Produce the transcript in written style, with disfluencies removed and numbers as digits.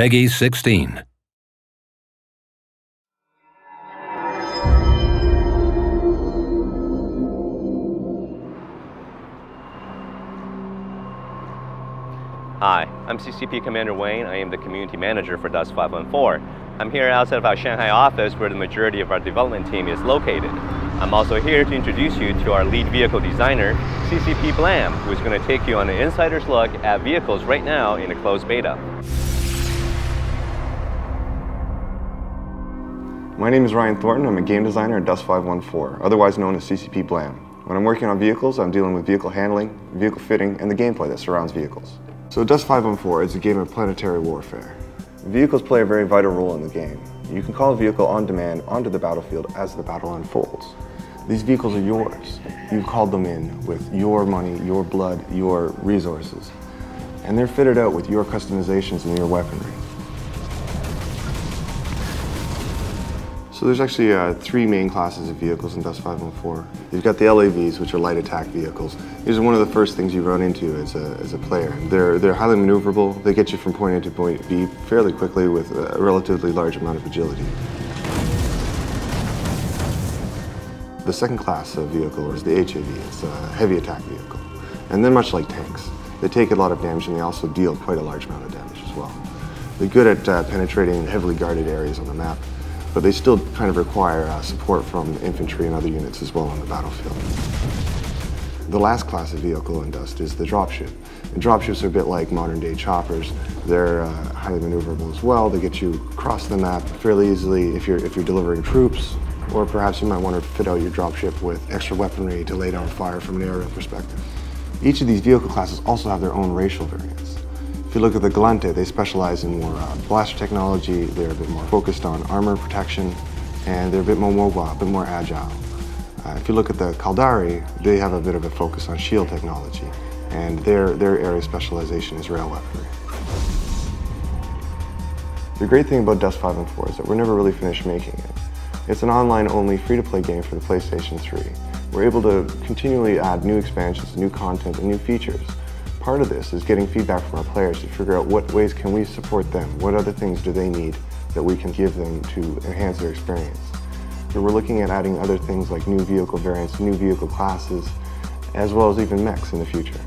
Peggy 16. Hi, I'm CCP Commander Wayne. I am the Community Manager for Dust 514. I'm here outside of our Shanghai office where the majority of our development team is located. I'm also here to introduce you to our lead vehicle designer, CCP Blam, who is going to take you on an insider's look at vehicles right now in a closed beta. My name is Ryan Thornton. I'm a game designer at Dust 514, otherwise known as CCP Blam. When I'm working on vehicles, I'm dealing with vehicle handling, vehicle fitting, and the gameplay that surrounds vehicles. So Dust 514 is a game of planetary warfare. Vehicles play a very vital role in the game. You can call a vehicle on demand onto the battlefield as the battle unfolds. These vehicles are yours. You've called them in with your money, your blood, your resources. And they're fitted out with your customizations and your weaponry. So there's actually three main classes of vehicles in Dust 514. You've got the LAVs, which are light attack vehicles. These are one of the first things you run into as a player. They're highly maneuverable. They get you from point A to point B fairly quickly with a relatively large amount of agility. The second class of vehicle is the HAV. It's a heavy attack vehicle. And they're much like tanks. They take a lot of damage and they also deal quite a large amount of damage as well. They're good at penetrating heavily guarded areas on the map, but they still kind of require support from infantry and other units as well on the battlefield. The last class of vehicle in Dust is the Dropship. And Dropships are a bit like modern-day choppers. They're highly maneuverable as well. They get you across the map fairly easily if you're delivering troops, or perhaps you might want to fit out your Dropship with extra weaponry to lay down fire from an aerial perspective. Each of these vehicle classes also have their own racial variants. If you look at the Galante, they specialize in more blaster technology, they're a bit more focused on armor protection, and they're a bit more mobile, a bit more agile. If you look at the Caldari, they have a bit of a focus on shield technology, and their area of specialization is rail weaponry. The great thing about Dust 514 is that we're never really finished making it. It's an online-only free-to-play game for the PlayStation 3. We're able to continually add new expansions, new content, and new features. Part of this is getting feedback from our players to figure out what ways can we support them, what other things do they need that we can give them to enhance their experience. So we're looking at adding other things like new vehicle variants, new vehicle classes, as well as even mechs in the future.